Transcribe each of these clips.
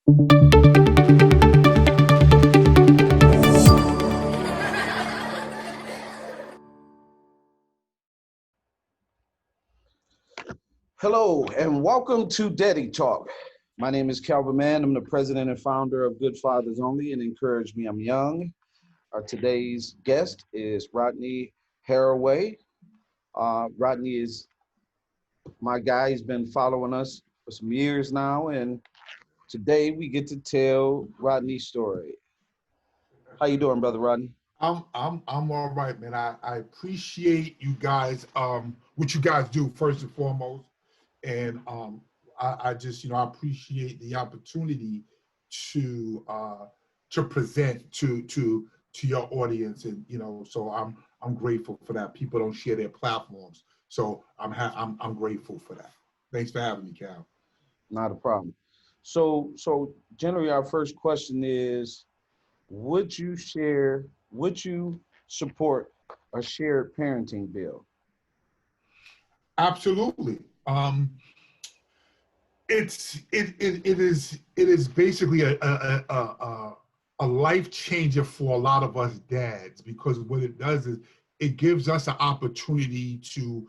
Hello and welcome to Daddy Talk. My name is Calvin Mann. I'm the president and founder of Good Fathers Only and Encourage Me I'm Young. Today's guest is Rodney Harraway. Rodney is my guy. He's been following us for some years now, and today we get to tell Rodney's story. How you doing, brother Rodney? I'm all right, man. I appreciate you guys, what you guys do first and foremost. And I just, I appreciate the opportunity to present to your audience. And, so I'm grateful for that. People don't share their platforms. So I'm grateful for that. Thanks for having me, Cal. Not a problem. So generally our first question is, would you support a shared parenting bill? Absolutely. It is basically a life changer for a lot of us dads, because what it does is it gives us an opportunity to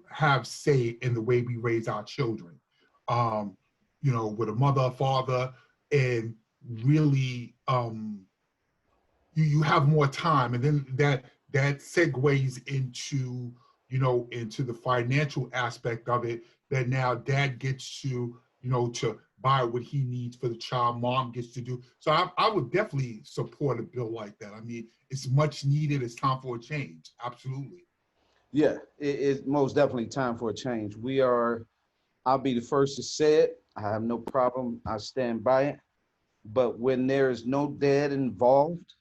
have say in the way we raise our children. With a mother, father, and really you have more time, and then that segues into the financial aspect of it, that now dad gets to buy what he needs for the child, mom gets to do. So I would definitely support a bill like that. I mean, it's much needed. It's time for a change. Absolutely. Yeah, it's most definitely time for a change. I'll be the first to say it. I have no problem. I stand by it. But when there is no dad involved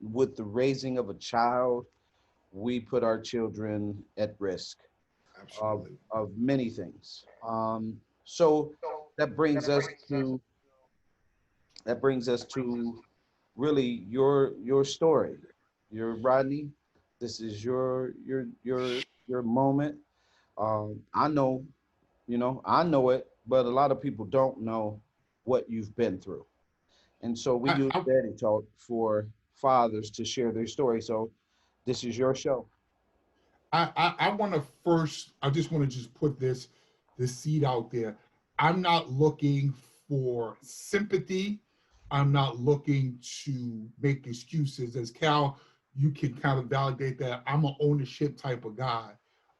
with the raising of a child, we put our children at risk of, Absolutely. of many things. So that brings us to really your story. Your Rodney, this is your moment. I know, I know it, but a lot of people don't know what you've been through. And so we I, use I, Daddy Talk for fathers to share their story. So this is your show. I want to first, I just want to just put this seed out there. I'm not looking for sympathy. I'm not looking to make excuses. As Cal, you can kind of validate that. I'm an ownership type of guy.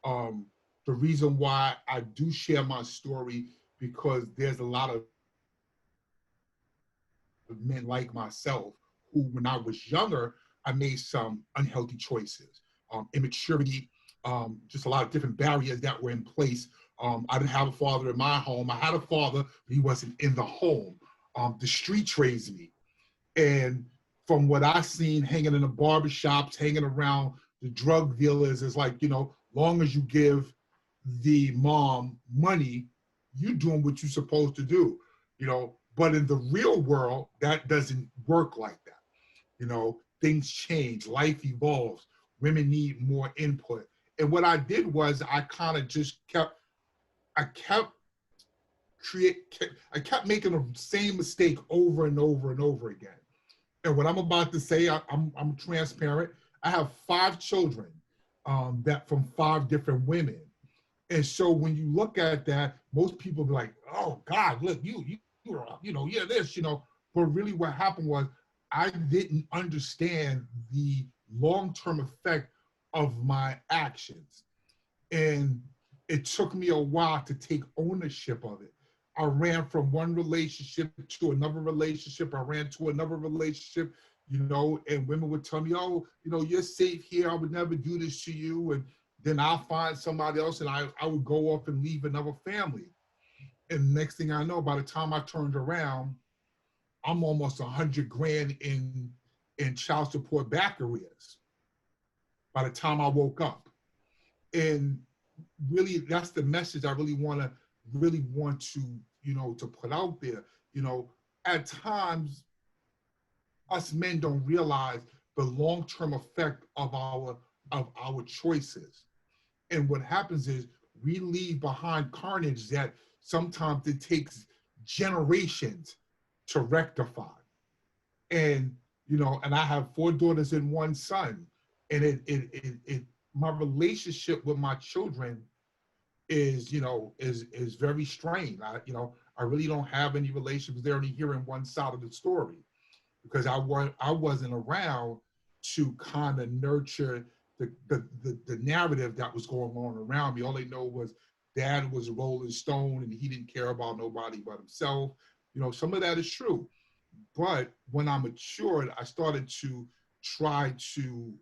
Um, the reason why I do share my story, because there's a lot of men like myself who, when I was younger, I made some unhealthy choices, immaturity, just a lot of different barriers that were in place. I didn't have a father in my home. I had a father, but he wasn't in the home. The streets raised me. And from what I seen hanging in the barbershops, hanging around the drug dealers, is like, long as you give the mom money, you doing what you're supposed to do, But in the real world, that doesn't work like that. Things change, life evolves, women need more input. And what I did was I kind of just I kept I kept making the same mistake over and over and over again. And what I'm about to say, I'm transparent. I have 5 children, that from 5 different women. And so when you look at that, most people be like, "Oh God, look, you're this." But really, what happened was I didn't understand the long-term effect of my actions, and it took me a while to take ownership of it. I ran from one relationship to another relationship. I ran to another relationship, and women would tell me, "Oh, you're safe here. I would never do this to you." And then I'll find somebody else, and I would go off and leave another family. And next thing I know, by the time I turned around, I'm almost 100 grand in child support back arrears by the time I woke up. And really, that's the message I really want to put out there. At times, us men don't realize the long-term effect of our choices. And what happens is we leave behind carnage that sometimes it takes generations to rectify. And, you know, and I have 4 daughters and 1 son. And my relationship with my children is, you know, is very strained. I really don't have any relationships. They're only hearing one side of the story because I wasn't around to kind of nurture the narrative that was going on around me. All they know was dad was a Rolling Stone and he didn't care about nobody but himself. You know, some of that is true. But when I matured, I started to try to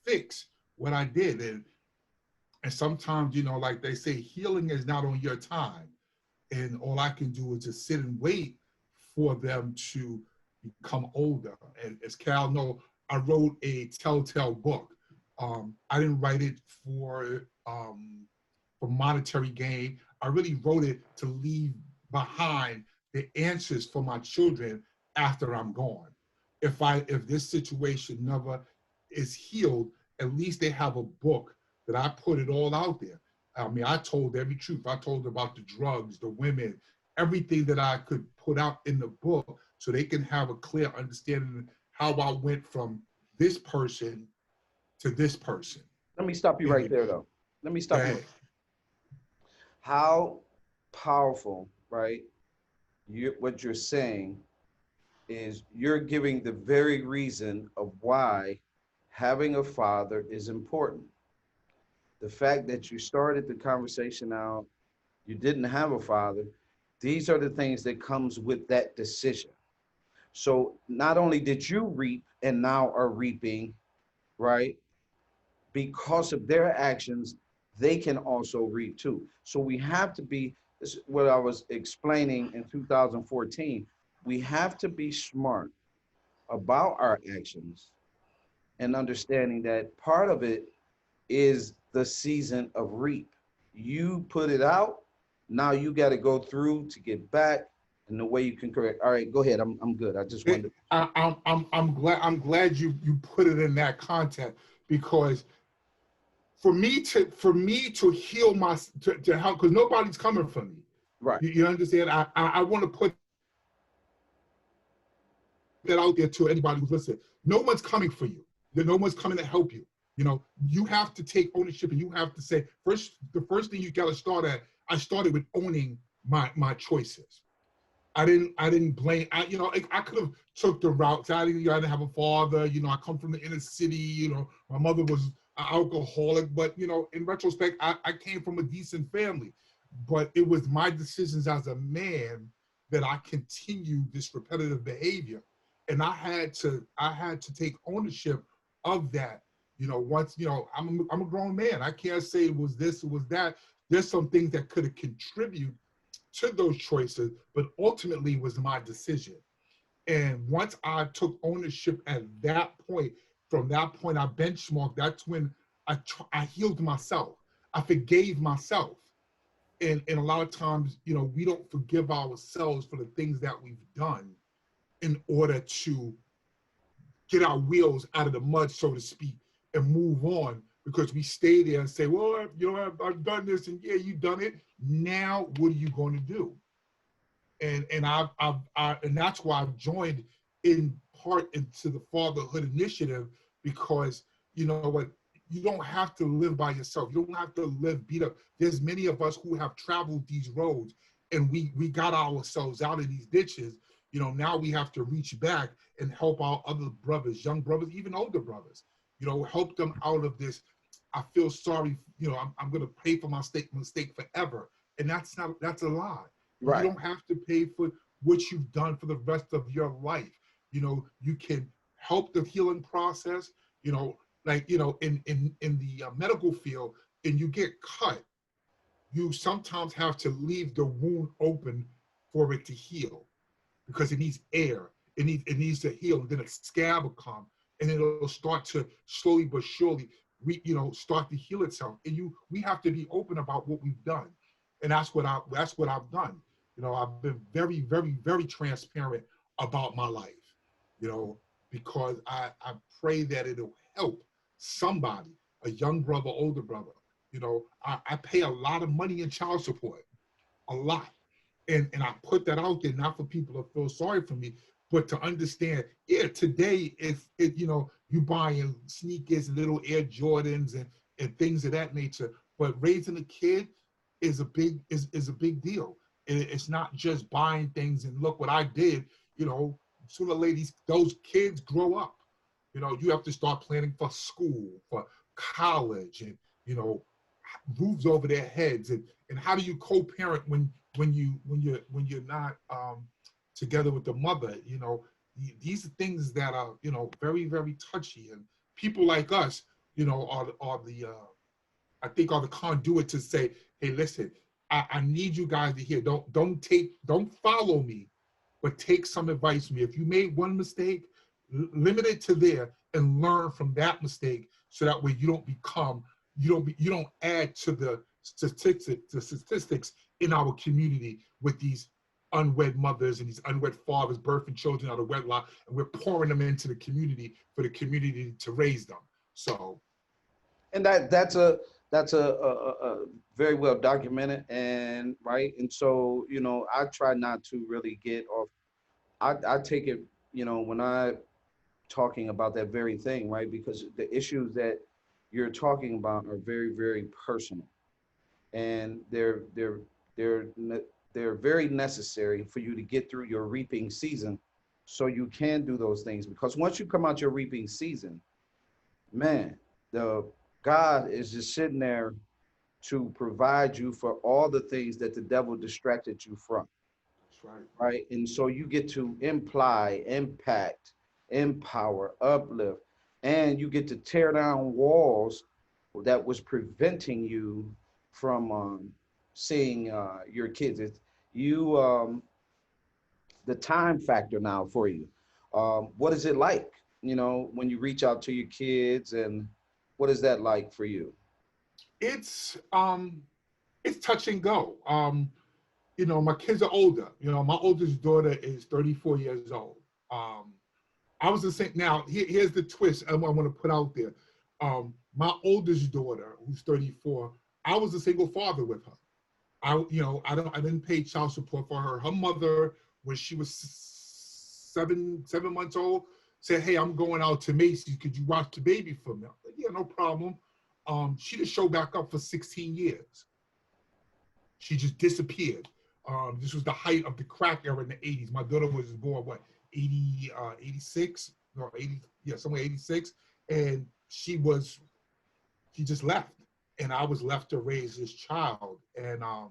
fix what I did. And sometimes, you know, like they say, healing is not on your time. And all I can do is just sit and wait for them to become older. And as Cal knows, I wrote a telltale book. I didn't write it for monetary gain. I really wrote it to leave behind the answers for my children after I'm gone. If this situation never is healed, at least they have a book that I put it all out there. I mean, I told every truth. I told about the drugs, the women, everything that I could put out in the book so they can have a clear understanding of how I went from this person to this person. Let me stop you right there, though. Let me stop you. How powerful, right? What you're saying is you're giving the very reason of why having a father is important. The fact that you started the conversation out, you didn't have a father, these are the things that comes with that decision. So not only did you reap and now are reaping, right? Because of their actions, they can also reap too. So we have to be, this is what I was explaining in 2014, we have to be smart about our actions and understanding that part of it is the season of reap. You put it out, now you got to go through to get back, and the way you can correct. All right, go ahead. I'm good. I just wanted. I'm glad you put it in that context, because for me to heal to help, because nobody's coming for me. Right. You understand? I want to put that out there to anybody who's listening. No one's coming for you. No one's coming to help you. You know, you have to take ownership, and you have to say, the first thing you got to start at, I started with owning my choices. I didn't blame, I could have took the route. I didn't have a father, you know, I come from the inner city, you know, my mother was an alcoholic, but, you know, in retrospect, I came from a decent family. But it was my decisions as a man that I continued this repetitive behavior. And I had to take ownership of that. You know, once, you know, I'm a grown man. I can't say it was this, it was that. There's some things that could have contributed to those choices, but ultimately it was my decision. And once I took ownership at that point, from that point I benchmarked, that's when I healed myself. I forgave myself. And a lot of times, you know, we don't forgive ourselves for the things that we've done in order to get our wheels out of the mud, so to speak, and move on, because we stay there and say, well, you know, I've done this, and yeah, you've done it. Now, what are you going to do? And and that's why I've joined in part into the Fatherhood Initiative, because you know what, you don't have to live by yourself. You don't have to live beat up. There's many of us who have traveled these roads, and we got ourselves out of these ditches. You know, now we have to reach back and help our other brothers, young brothers, even older brothers, you know, help them out of this. I feel sorry, you know, I'm going to pay for my mistake forever. And that's a lie. Right. You don't have to pay for what you've done for the rest of your life. You know, you can help the healing process, you know, like, you know, in the medical field, and you get cut, you sometimes have to leave the wound open for it to heal, because it needs air. It needs to heal. And then a scab will come, and it'll start to slowly but surely, start to heal itself. And we have to be open about what we've done, and that's what I've done. You know, I've been very, very, very transparent about my life. You know, because I pray that it'll help somebody, a young brother, older brother. You know, I pay a lot of money in child support, a lot. And I put that out there, not for people to feel sorry for me, but to understand, yeah, today, if it, you know, you buying sneakers, little Air Jordans and things of that nature, but raising a kid is a big deal. It's not just buying things and look what I did, you know, sooner or later, those kids grow up. You know, you have to start planning for school, for college, and, you know, roofs over their heads, and how do you co-parent when you're not together with the mother. You know, these are things that are, you know, very, very touchy, and people like us, you know, are the I think are the conduit to say, hey, listen, I need you guys to hear. Don't follow me, but take some advice from me. If you made one mistake, limit it to there and learn from that mistake, so that way you don't add to the statistics in our community with these unwed mothers and these unwed fathers birthing children out of wedlock, and we're pouring them into the community for the community to raise them. So, And that's a very well documented, and right. And so, you know, I try not to really get off. I take it, you know, when I talking about that very thing, right? Because the issues that you're talking about are very, very personal, and they're they're very necessary for you to get through your reaping season, so you can do those things. Because once you come out your reaping season, man, the God is just sitting there to provide you for all the things that the devil distracted you from. that's right. Right? And so you get to imply, impact, empower, uplift, and you get to tear down walls that was preventing you from seeing your kids. It's you, the time factor now for you. What is it like, you know, when you reach out to your kids, and what is that like for you? It's touch and go. You know, my kids are older. You know, my oldest daughter is 34 years old. Um, I was the same. Now, here's the twist I want to put out there. My oldest daughter, who's 34, I was a single father with her. You know, I didn't pay child support for her. Her mother, when she was 7 months old, said, "Hey, I'm going out to Macy's. Could you watch the baby for me?" I said, "Yeah, no problem." She didn't show back up for 16 years. She just disappeared. This was the height of the crack era in the 80s. My daughter was born, what, 80, 86? No, 80, yeah, somewhere 86. And she just left. And I was left to raise this child. And I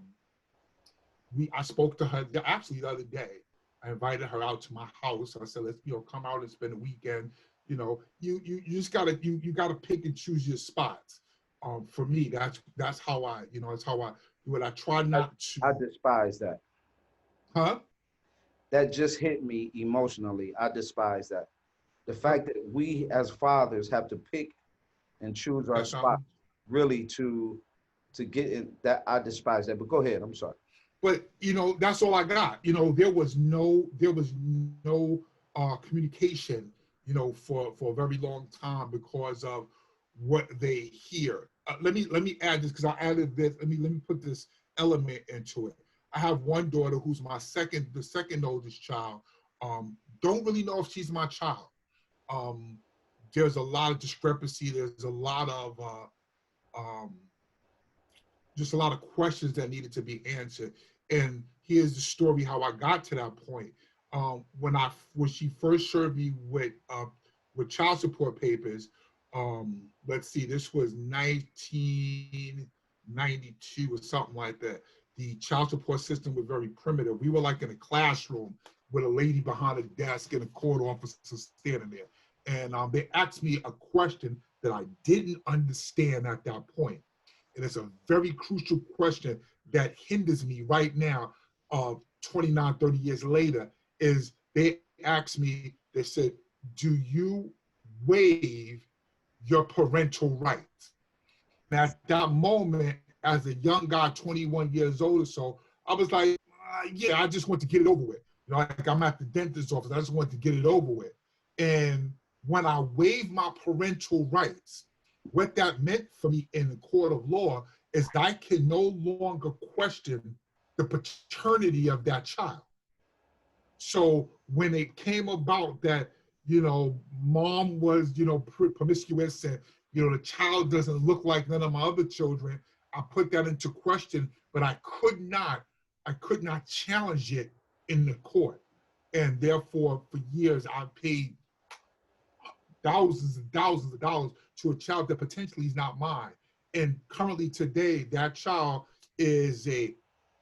spoke to her actually the other day. I invited her out to my house. I said, let's, you know, come out and spend a weekend. You know, you just gotta pick and choose your spots. For me, that's how I, you know, that's how I do it. I try not to. I despise that. Huh? That just hit me emotionally. I despise that. The fact that we as fathers have to pick and choose our That's spot, really to get in that, I despise that. But go ahead. I'm sorry. But you know, that's all I got. You know, there was no communication, you know, for a very long time because of what they hear. Let me add this because I added this. Let me put this element into it. I have one daughter who's the second oldest child. Don't really know if she's my child. Um, there's a lot of discrepancy. There's a lot of um, just a lot of questions that needed to be answered. And here's the story how I got to that point. When she first served me with child support papers, let's see, this was 1992 or something like that. The child support system was very primitive. We were like in a classroom with a lady behind a desk and a court officer standing there. And they asked me a question that I didn't understand at that point. And it's a very crucial question that hinders me right now, 29, 30 years later, is they asked me, they said, do you waive your parental rights? And at that moment, as a young guy, 21 years old or so, I was like, yeah, I just want to get it over with. You know, like I'm at the dentist's office, I just want to get it over with. And when I waived my parental rights, what that meant for me in the court of law is I can no longer question the paternity of that child. So when it came about that, mom was, promiscuous and, the child doesn't look like none of my other children, I put that into question, but I could not challenge it in the court. And therefore, for years, I paid thousands and thousands of dollars to a child that potentially is not mine. And currently today, that child is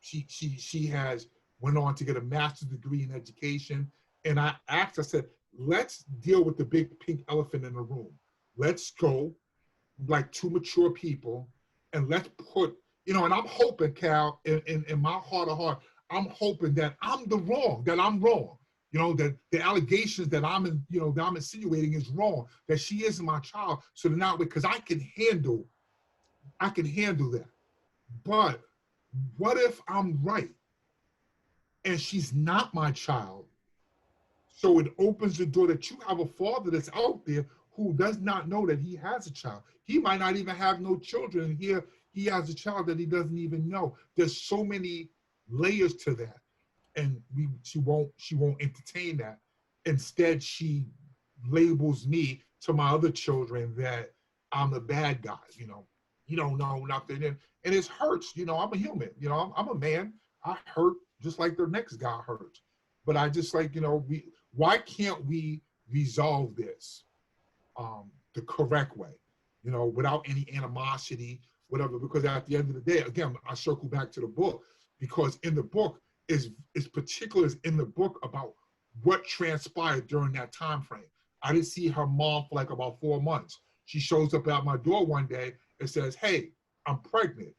she has went on to get a master's degree in education. And I said, let's deal with the big pink elephant in the room. Let's go like two mature people and let's put, and I'm hoping, Cal, in my heart of heart, I'm hoping that I'm wrong. That the allegations that that I'm insinuating is wrong, that she is my child. So now, because I can handle that. But what if I'm right and she's not my child? So it opens the door that you have a father that's out there who does not know that he has a child. He might not even have no children. And here he has a child that he doesn't even know. There's so many layers to that. And she won't entertain that. Instead, she labels me to my other children that I'm the bad guy. You don't know nothing, and it hurts. I'm a human. I'm a man. I hurt just like the next guy hurts. But I just why can't we resolve this the correct way? Without any animosity, whatever. Because at the end of the day, again, I circle back to the book, because in the book is particulars in the book about what transpired during that time frame. I didn't see her mom for like about 4 months. She shows up at my door one day and says, "Hey, I'm pregnant."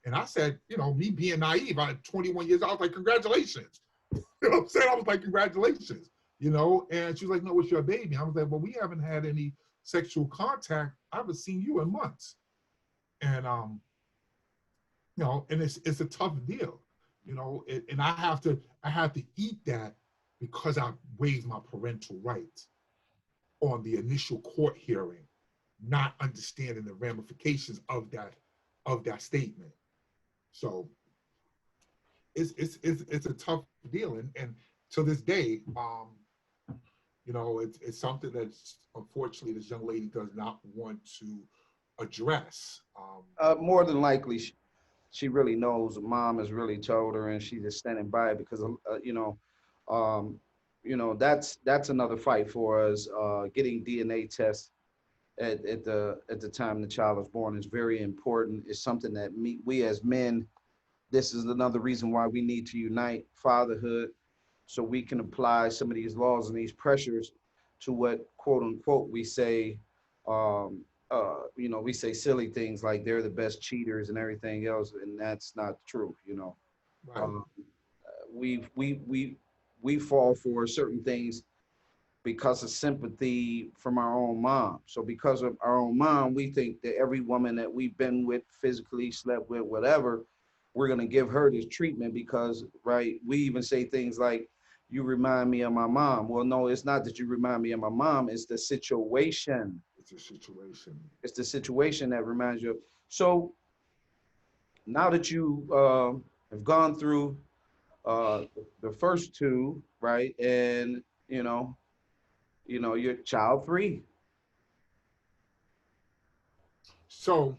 And I said, me being naive, I had 21 years old, I was like, "Congratulations." You know what I'm saying? I was like, "Congratulations." And she was like, "No, it's your baby." I was like, "Well, we haven't had any sexual contact. I haven't seen you in months." And and it's a tough deal. And I have to eat that because I waived my parental rights on the initial court hearing, not understanding the ramifications of that statement. So it's a tough deal, and to this day, it's something that unfortunately this young lady does not want to address. More than likely, she really knows. Mom has really told her, and she's just standing by it because that's another fight for us. Getting DNA tests at the time the child was born is very important. It's something that we as men, this is another reason why we need to unite fatherhood, so we can apply some of these laws and these pressures to what, quote unquote, we say. We say silly things like they're the best cheaters and everything else, and that's not true. Right. We fall for certain things because of sympathy from our own mom. So because of our own mom, we think that every woman that we've been with, physically slept with, whatever, we're gonna give her this treatment because, right? We even say things like, "You remind me of my mom." Well, no, it's not that you remind me of my mom. It's the situation. It's a situation. It's the situation that reminds you of. So now that you have gone through the first two, right, and you're child free. So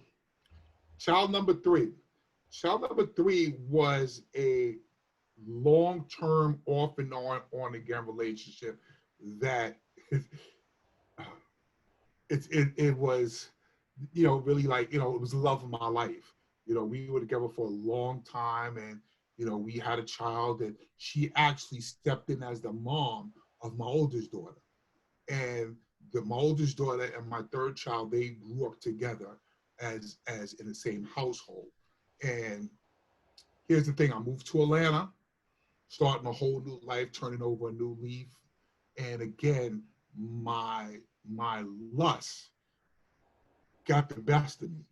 child number three was a long-term off and on again relationship that it was, really like, it was the love of my life. We were together for a long time, and, we had a child that she actually stepped in as the mom of my oldest daughter. And my oldest daughter and my third child, they grew up together as in the same household. And here's the thing, I moved to Atlanta, starting a whole new life, turning over a new leaf. And again, my lust got the best of me.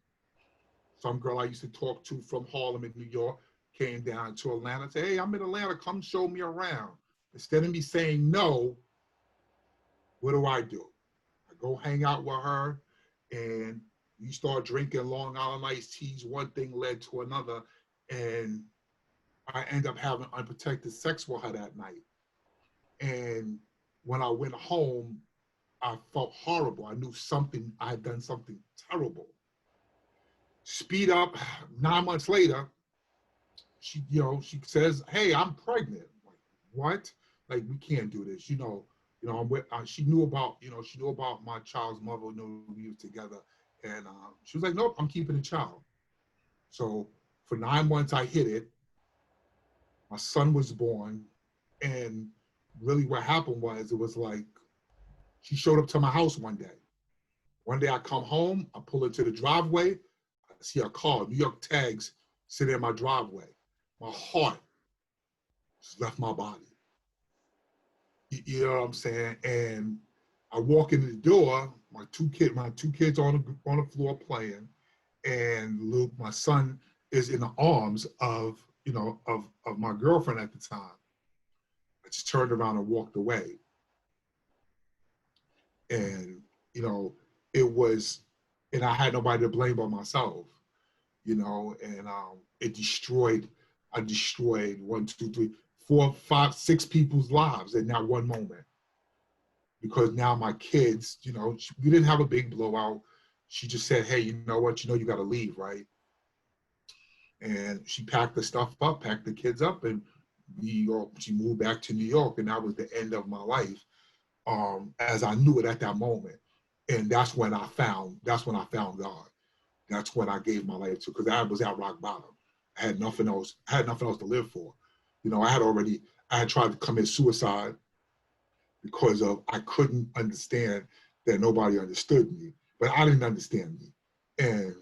Some girl I used to talk to from Harlem in New York came down to Atlanta and said, "Hey, I'm in Atlanta, come show me around." Instead of me saying no, what do? I go hang out with her, and you start drinking Long Island iced teas. One thing led to another, and I ended up having unprotected sex with her that night. And when I went home, I felt horrible. I knew something, I had done something terrible. Speed up, 9 months later, she says, "Hey, I'm pregnant." I'm like, what? Like, we can't do this. I'm with. She knew about my child's mother. Knew we were together, and she was like, "Nope, I'm keeping the child." So for 9 months, I hid it. My son was born, and really, what happened was, it was like she showed up to my house one day. One day, I come home, I pull into the driveway, I see a car, New York tags, sitting in my driveway. My heart just left my body. You know what I'm saying? And I walk in the door, my two kids on the floor playing, and Luke, my son, is in the arms of my girlfriend at the time. I just turned around and walked away. And it was, and I had nobody to blame but myself. And I destroyed 1, 2, 3, 4, 5, 6 people's lives in that one moment. Because now my kids, we didn't have a big blowout. She just said, "Hey, you know what? You got to leave, right?" And she packed the stuff up, packed the kids up, and she moved back to New York, and that was the end of my life, as I knew it at that moment. And that's when I found God. That's when I gave my life to, because I was at rock bottom. I had nothing else. I had nothing else to live for. I had tried to commit suicide because I couldn't understand that nobody understood me, but I didn't understand me, and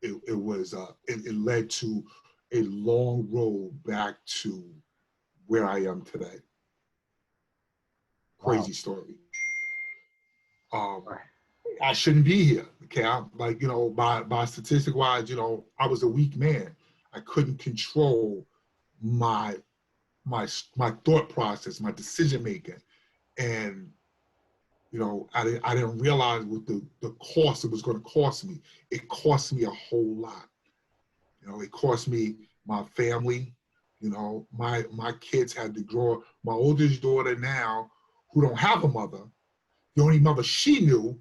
it led to a long road back to where I am today. Crazy Wow. story. I shouldn't be here. Okay, by statistic wise, I was a weak man. I couldn't control my thought process, my decision making, and I didn't realize what the cost it was going to cost me. It cost me a whole lot. It cost me my family. My kids had to grow up. My oldest daughter now, who don't have a mother, the only mother she knew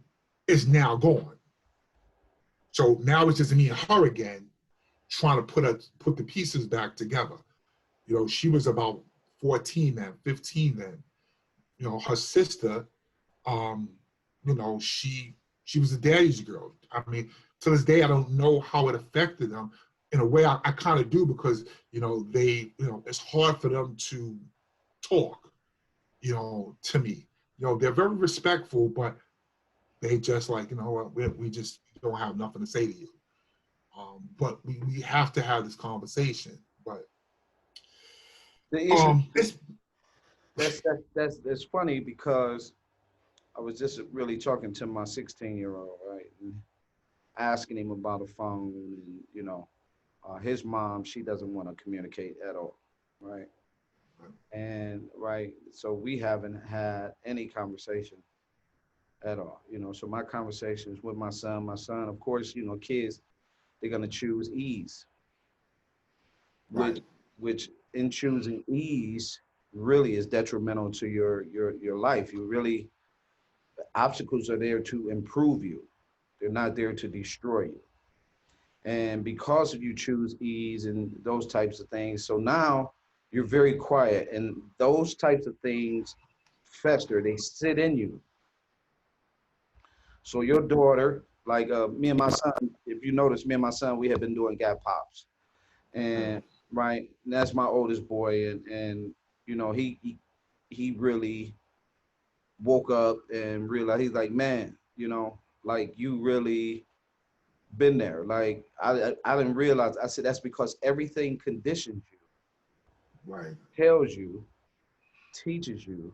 is now gone. So now it's just me and her again, trying to put the pieces back together. She was about 14 then, 15 then. Her sister, she was a daddy's girl. I mean, to this day, I don't know how it affected them. In a way, I kind of do, because it's hard for them to talk, to me. They're very respectful, but they just like, we just don't have nothing to say to you. But we have to have this conversation. But The issue it's that's funny, because I was just really talking to my 16-year-old, right, and asking him about a phone, and his mom, she doesn't want to communicate at all, right? And right, so we haven't had any conversation at all, So my conversations with my son, of course, kids, they're gonna choose ease, which right, which in choosing ease really is detrimental to your life. Obstacles are there to improve you. They're not there to destroy you. And because of you choose ease and those types of things, so now you're very quiet, and those types of things fester, they sit in you. So your daughter, like me and my son, if you notice, me and my son, we have been doing gap pops, and right, and that's my oldest boy, and he really woke up and realized, he's like, man, like, you really been there. Like, I didn't realize. I said, that's because everything conditions you, right, tells you, teaches you,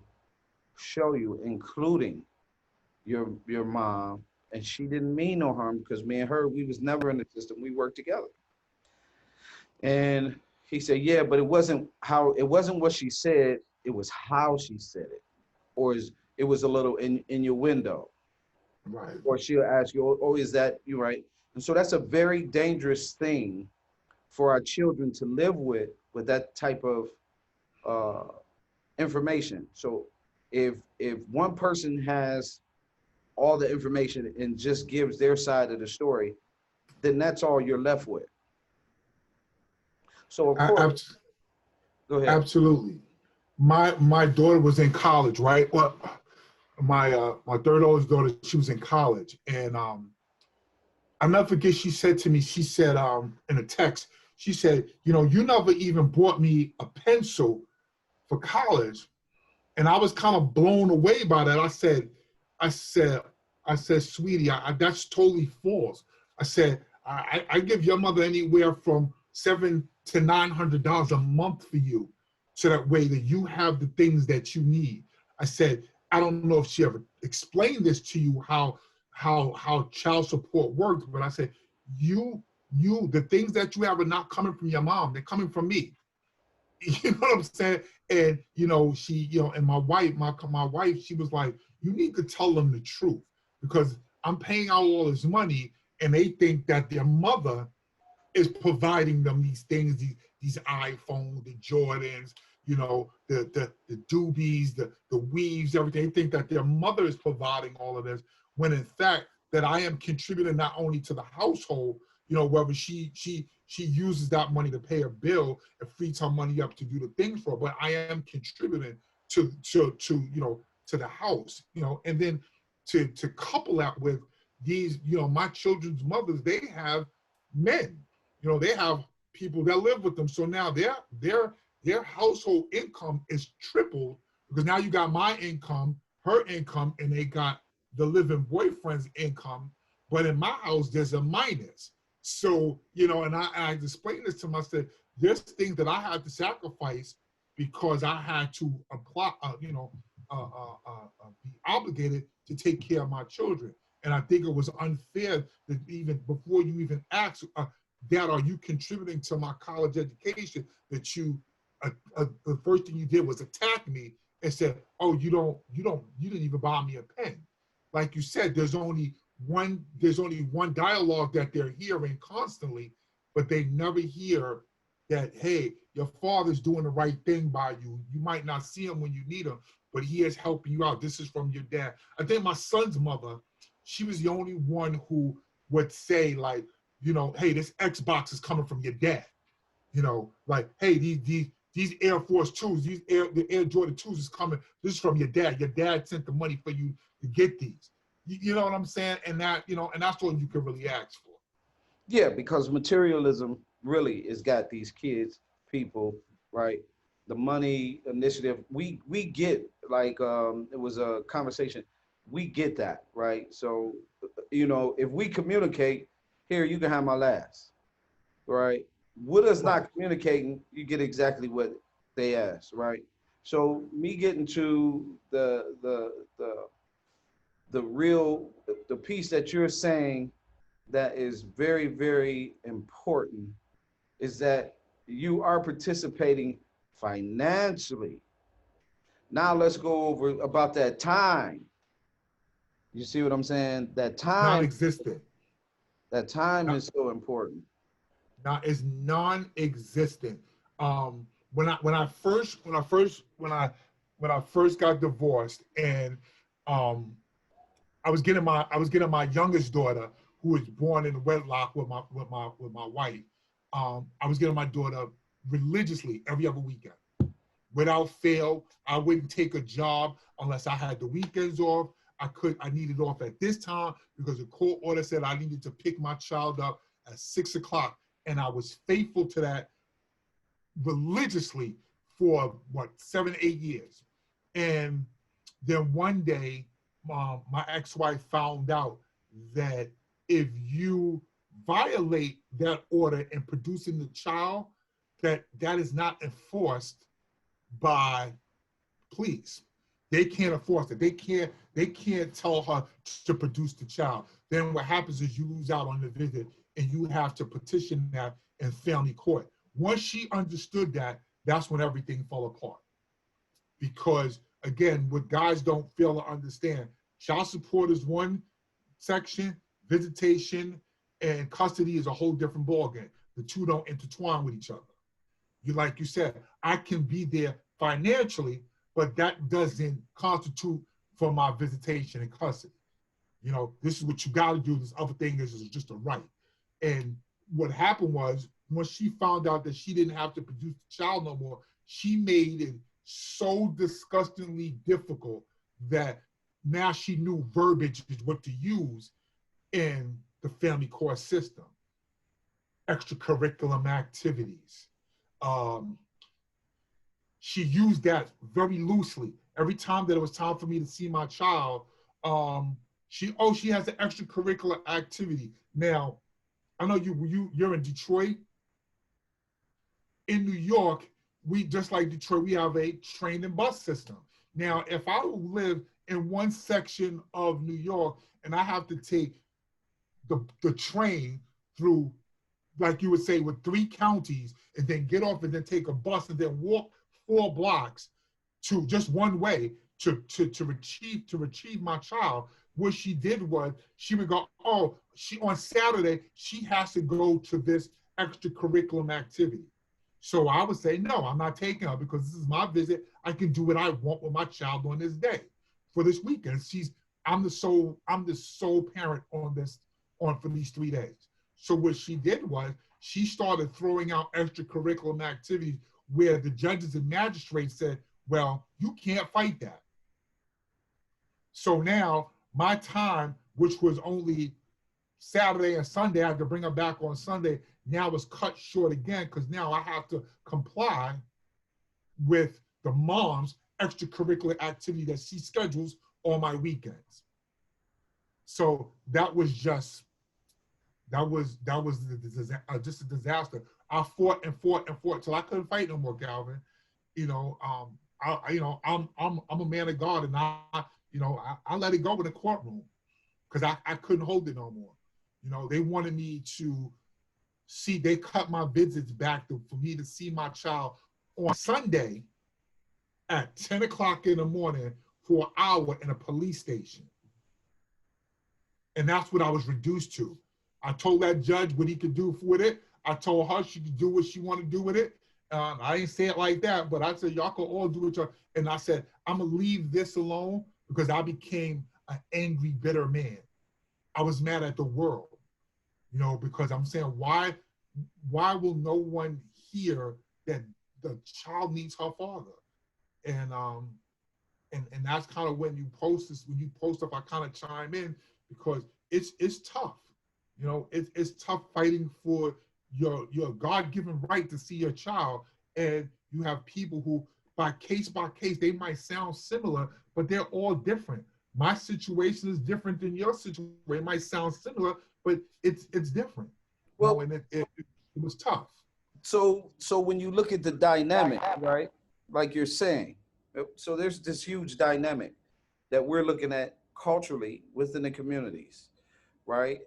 show you, including your mom. And she didn't mean no harm, because me and her, we was never in the system. We worked together. And he said, yeah, but it wasn't what she said, it was how she said it. Or it was a little in your window. right, Or she'll ask you, oh, is that you, right? And so that's a very dangerous thing for our children to live with with that type of information. So if one person has all the information and just gives their side of the story, then that's all you're left with. So of course, go ahead. Absolutely. My daughter was in college, right? Well, my third oldest daughter, she was in college, and I'll never forget. She said to me, she said in a text, she said, you know, you never even bought me a pencil for college, and I was kind of blown away by that. I said, sweetie, that's totally false. I said, I give your mother anywhere from $700 to $900 a month for you, so that way that you have the things that you need. I said, I don't know if she ever explained this to you, how child support works, but I said, the things that you have are not coming from your mom, they're coming from me. You know what I'm saying? And and my wife, she was like, you need to tell them the truth, because I'm paying out all this money and they think that their mother is providing them these things, these iPhones, the Jordans, the doobies, the weaves, everything. They think that their mother is providing all of this, when in fact that I am contributing not only to the household, whether she uses that money to pay a bill and frees her money up to do the things for her, but I am contributing to the house, and then to couple that with these, my children's mothers, they have men, they have people that live with them. So now their household income is tripled, because now you got my income, her income, and they got the living boyfriend's income. But in my house, there's a minus. So, and I explained this to them. I said, there's things that I had to sacrifice because I had to apply, be obligated to take care of my children. And I think it was unfair that even before you even ask, Dad, are you contributing to my college education, that the first thing you did was attack me and said, oh, you didn't even buy me a pen. Like you said, there's only one dialogue that they're hearing constantly, but they never hear that, hey, your father's doing the right thing by you. You might not see him when you need him, but he is helping you out. This is from your dad. I think my son's mother, she was the only one who would say, like, hey, this Xbox is coming from your dad. Like, hey, these Air Force 2s, the Air Jordan 2s is coming. This is from your dad. Your dad sent the money for you to get these. You know what I'm saying? And that, and that's all you can really ask for. Yeah, because materialism really has got these kids, people, right? The money initiative, we get, like, it was a conversation, we get that, right? So, if we communicate, here, you can have my last, right? With us not communicating, you get exactly what they ask, right? So me getting to the piece that you're saying that is very, very important is that you are participating financially. Now let's go over about that time. You see what I'm saying? That time. Non-existent. That time is so important. Now it's non-existent. When I first got divorced, and I was getting my youngest daughter, who was born in wedlock with my wife. I was getting my daughter religiously every other weekend, without fail. I wouldn't take a job unless I had the weekends off. I needed off at this time because the court order said I needed to pick my child up at 6 o'clock. And I was faithful to that religiously for 7, 8 years. And then one day, my ex-wife found out that if you violate that order in producing the child, that is not enforced by police. They can't enforce it. They can't tell her to produce the child. Then what happens is you lose out on the visit, and you have to petition that in family court. Once she understood that, that's when everything fell apart. Because again, what guys don't fail to understand, child support is one section, visitation and custody is a whole different ballgame. The two don't intertwine with each other. like you said, I can be there financially, but that doesn't constitute for my visitation and custody. You know, this is what you got to do. This other thing is just a right. And what happened was, when she found out that she didn't have to produce the child no more, she made it so disgustingly difficult that now she knew verbiage is what to use in the family court system. Extracurricular activities. She used that very loosely. Every time that it was time for me to see my child, she has an extracurricular activity. Now, I know you're in Detroit. In New York, we, just like Detroit, we have a train and bus system. Now, if I live in one section of New York and I have to take the train through, like you would say, with 3 counties, and then get off and then take a bus and then walk 4 blocks to just one way to retrieve my child, what she did was she would go, on Saturday, she has to go to this extracurricular activity. So I would say, no, I'm not taking her because this is my visit. I can do what I want with my child on this day for this weekend. I'm the sole parent for these 3 days. So what she did was she started throwing out extracurricular activities where the judges and magistrates said, well, you can't fight that. So now my time, which was only Saturday and Sunday, I had to bring her back on Sunday, now it's cut short again because now I have to comply with the mom's extracurricular activity that she schedules on my weekends. So that was just a disaster. I fought till I couldn't fight no more, Calvin. You know, I'm a man of God, and I let it go in the courtroom because I couldn't hold it no more. You know, they wanted me to see. They cut my visits back for me to see my child on Sunday at 10 o'clock in the morning for an hour in a police station, and that's what I was reduced to. I told that judge what he could do with it. I told her she could do what she wanted to do with it. I didn't say it like that, but I said, y'all can all do it. And I said, I'm going to leave this alone because I became an angry, bitter man. I was mad at the world, you know, because I'm saying, why will no one hear that the child needs her father? And that's kind of when you post stuff, I kind of chime in because it's tough. You know, it's tough fighting for your God-given right to see your child, and you have people who, by case, they might sound similar, but they're all different. My situation is different than your situation. It might sound similar, but it's different. Well, and it was tough. So when you look at the dynamic, right, like you're saying, so there's this huge dynamic that we're looking at culturally within the communities, right?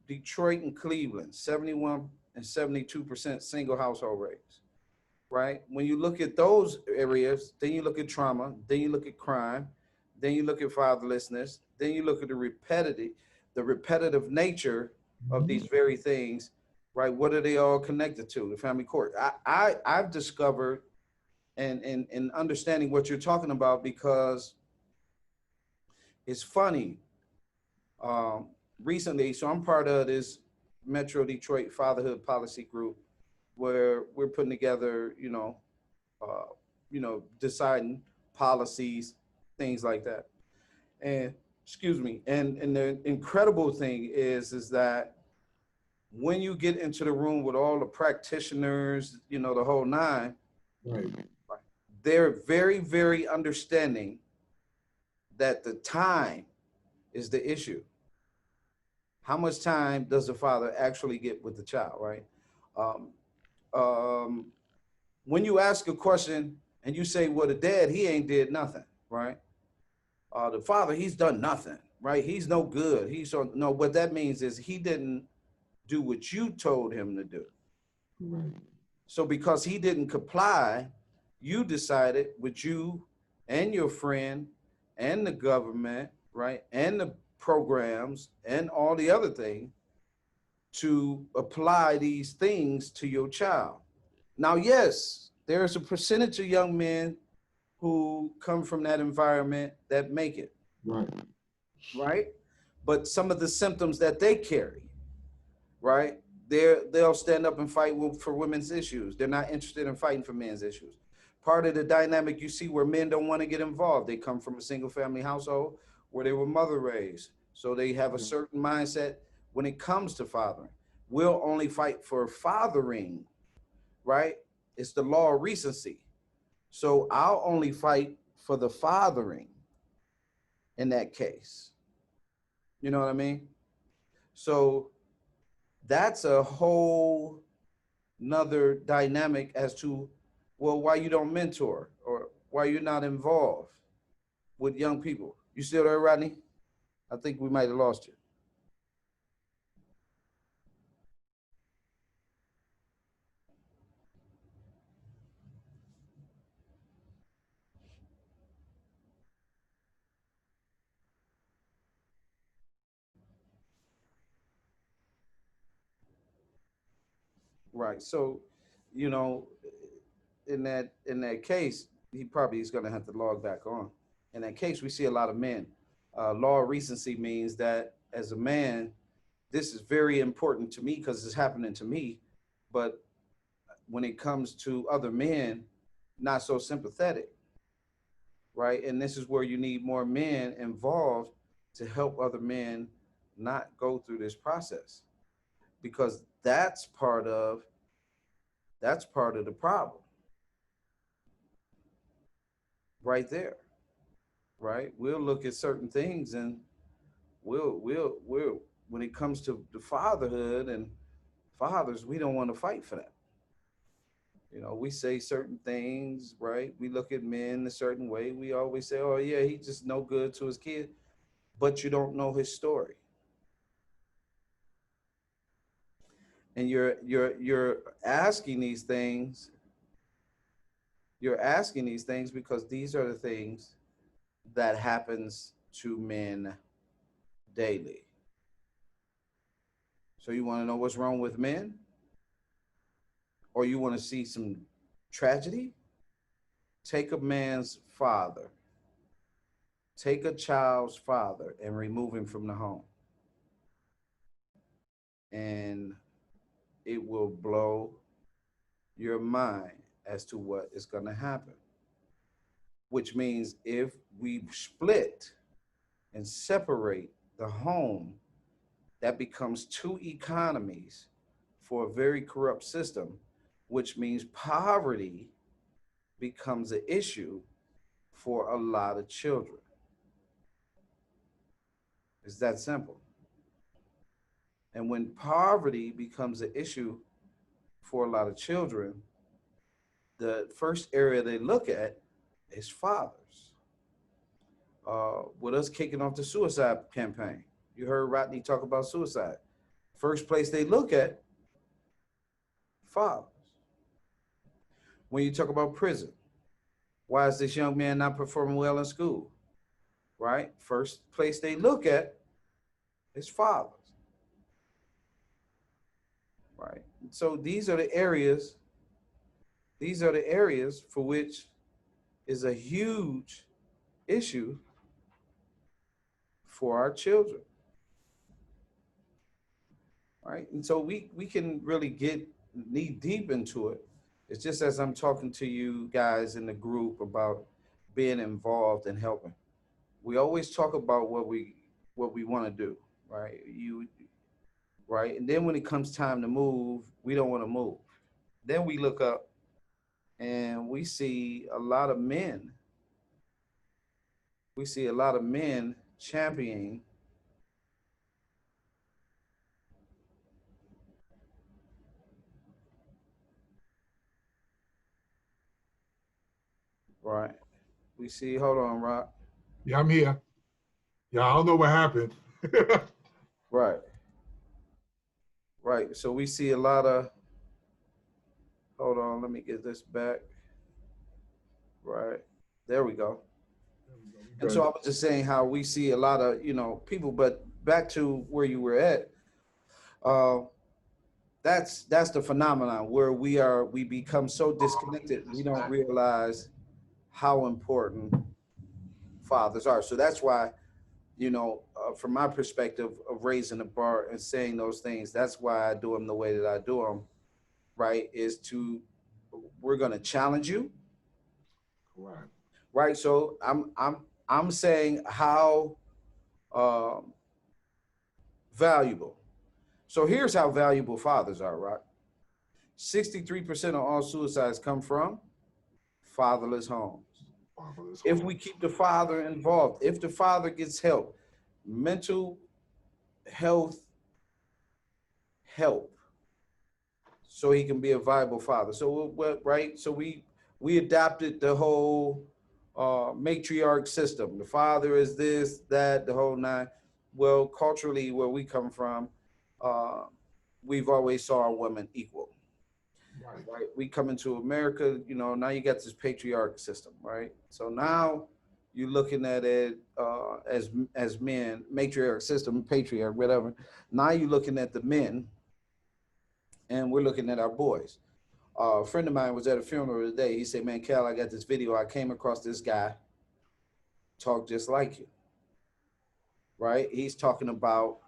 Detroit and Cleveland, 71 and 72% single household rates, right? When you look at those areas, then you look at trauma, then you look at crime, then you look at fatherlessness, then you look at the repetitive nature of these very things, right? What are they all connected to? The family court. I've discovered and understanding what you're talking about because it's funny. Recently, so I'm part of this Metro Detroit Fatherhood Policy Group, where we're putting together, deciding policies, things like that. And excuse me. And the incredible thing is that when you get into the room with all the practitioners, the whole nine, right, they're very, very understanding that the time is the issue. How much time does the father actually get with the child, right? When you ask a question and you say, well, the dad, he ain't did nothing, right? The father, he's done nothing, right? He's no good. No, what that means is he didn't do what you told him to do. right. So because he didn't comply, you decided with you and your friend and the government, right, and the programs and all the other things to apply these things to your child. Now, yes, there's a percentage of young men who come from that environment that make it, Right. right? But some of the symptoms that they carry, right? They'll stand up and fight for women's issues. They're not interested in fighting for men's issues. Part of the dynamic you see where men don't want to get involved. They come from a single family household where they were mother raised. So they have a certain mindset when it comes to fathering. We'll only fight for fathering, right? It's the law of recency. So I'll only fight for the fathering in that case. You know what I mean? So that's a whole another dynamic as to, well, why you don't mentor or why you're not involved with young people. You still there, Rodney? I think we might have lost you. Right. So, you know, in that case, he probably is going to have to log back on. In that case, we see a lot of men. Law of recency means that as a man, this is very important to me because it's happening to me. But when it comes to other men, not so sympathetic, right? And this is where you need more men involved to help other men not go through this process because that's part of the problem right there, right? We'll look at certain things and we'll when it comes to the fatherhood and fathers, we don't want to fight for that. You know, we say certain things, right? We look at men a certain way. We always say, "Oh yeah, he's just no good to his kid," but you don't know his story, and you're asking these things. You're asking these things because these are the things that happens to men daily. So you want to know what's wrong with men, or you want to see some tragedy? Take a man's father, take a child's father, and remove him from the home. And it will blow your mind as to what is going to happen. Which means if we split and separate the home, that becomes two economies for a very corrupt system, which means poverty becomes an issue for a lot of children. It's that simple. And when poverty becomes an issue for a lot of children, the first area they look at is fathers. With us kicking off the suicide campaign, you heard Rodney talk about suicide. First place they look at, fathers. When you talk about prison, why is this young man not performing well in school? Right? First place they look at is fathers. Right? So these are the areas for which is a huge issue for our children. Right? And so we can really get knee deep into it. It's just as I'm talking to you guys in the group about being involved and helping. We always talk about what we want to do, right? Right? And then when it comes time to move, we don't want to move. Then we look up and we see a lot of men. We see a lot of men championing right. We see, hold on, Rock. Yeah, I'm here. Yeah, I don't know what happened. Right. Right. So we see a lot of, hold on, let me get this back. Right. There we go. And so I was just saying how we see a lot of, people, but back to where you were at, uh, that's the phenomenon where we become so disconnected we don't realize how important fathers are. So that's why, from my perspective of raising the bar and saying those things, that's why I do them the way that I do them. Right? Is to we're going to challenge you. Right. Right? So I'm saying how um, valuable. So here's how valuable fathers are. Right? 63% of all suicides come from fatherless homes. Fatherless If we homes. keep the father involved, if the father gets help, mental health help, so he can be a viable father. So what, right? So we adopted the whole matriarch system. The father is this, that, the whole nine. Well, culturally, where we come from, uh, we've always saw women equal. Right. Right? We come into America, now you got this patriarch system, right? So now you're looking at it as men, matriarch system, patriarch, whatever. Now you're looking at the men, and we're looking at our boys. A friend of mine was at a funeral today. He said, "Man, Cal, I got this video. I came across this guy talk just like you." Right? He's talking about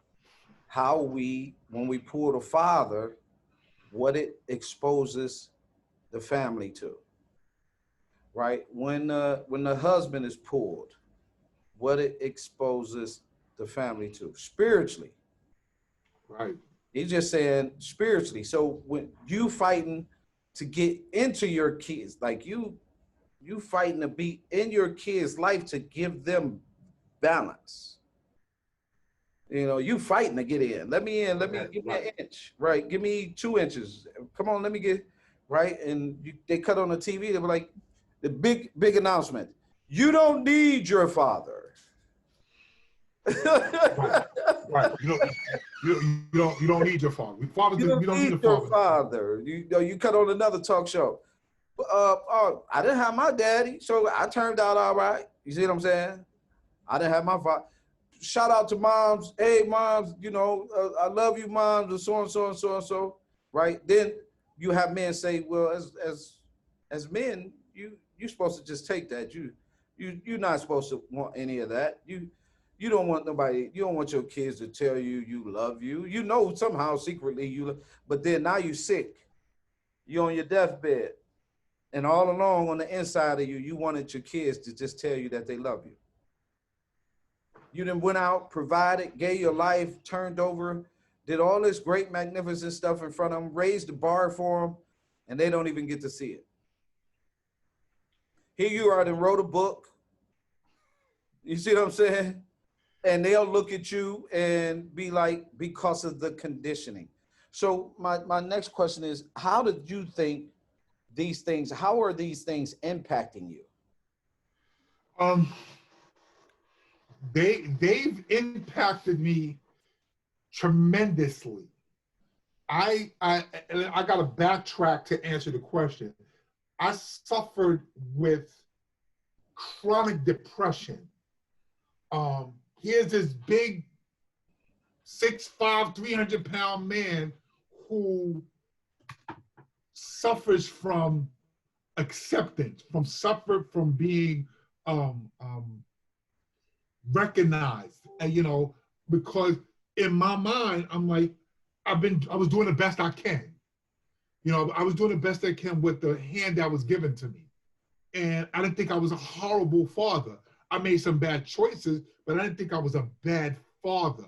how when we pull the father, what it exposes the family to. Right? When the husband is pulled, what it exposes the family to spiritually. Right. He's just saying spiritually. So when you fighting to get into your kids, like you fighting to be in your kids' life to give them balance. You fighting to get in. Let me in. Let me Right. give me Right. an inch. Right. Give me 2 inches. Come on. Let me get right. And they cut on the TV. They were like the big announcement. You don't need your father. Right. Right. You don't need your father. You We don't don't need need a your father. father. You cut on another talk show. I didn't have my daddy, so I turned out all right. You see what I'm saying? I didn't have my father. Shout out to moms. Hey, moms, I love you, moms, and so and so and so and so. Right? Then you have men say, well, as men, you're supposed to just take that. You're not supposed to want any of that. You don't want nobody. You don't want your kids to tell you love you. Somehow secretly but then now you sick. You're on your deathbed. And all along on the inside of you, you wanted your kids to just tell you that they love you. You then went out, provided, gave your life, turned over, did all this great, magnificent stuff in front of them, raised the bar for them, and they don't even get to see it. Here you are, then wrote a book. You see what I'm saying? And they'll look at you and be like, because of the conditioning. So my next question is, how did you think how are these things impacting you? Um, they've impacted me tremendously. I got to backtrack to answer the question. I suffered with chronic depression. Here's this big 6'5", 300-pound man who suffers from acceptance, suffered from being recognized, and because in my mind I'm like, I was doing the best I can. I was doing the best I can with the hand that was given to me, and I didn't think I was a horrible father. I made some bad choices, but I didn't think I was a bad father.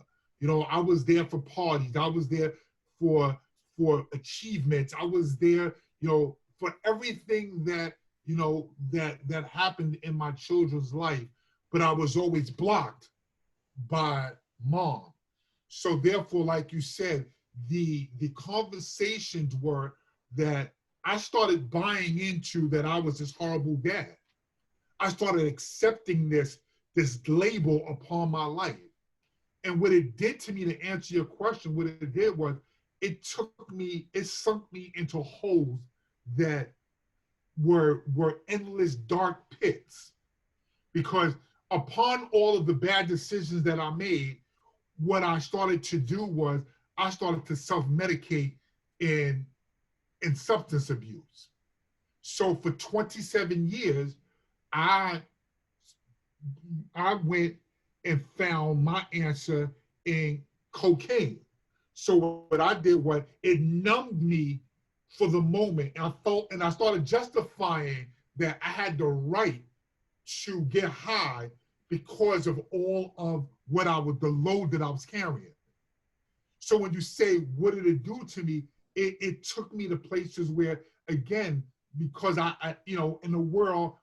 I was there for parties. I was there for achievements. I was there, for everything that that happened in my children's life. But I was always blocked by mom. So therefore, like you said, the conversations were that I started buying into that I was this horrible dad. I started accepting this label upon my life. And what it did to me, to answer your question, what it did was it sunk me into holes that were endless dark pits. Because upon all of the bad decisions that I made, what I started to do was I started to self-medicate in substance abuse. So for 27 years, I went and found my answer in cocaine. So what I did was it numbed me for the moment. And I started justifying that I had the right to get high because of all of the load that I was carrying. So when you say, what did it do to me? It took me to places where, again, because I in the world,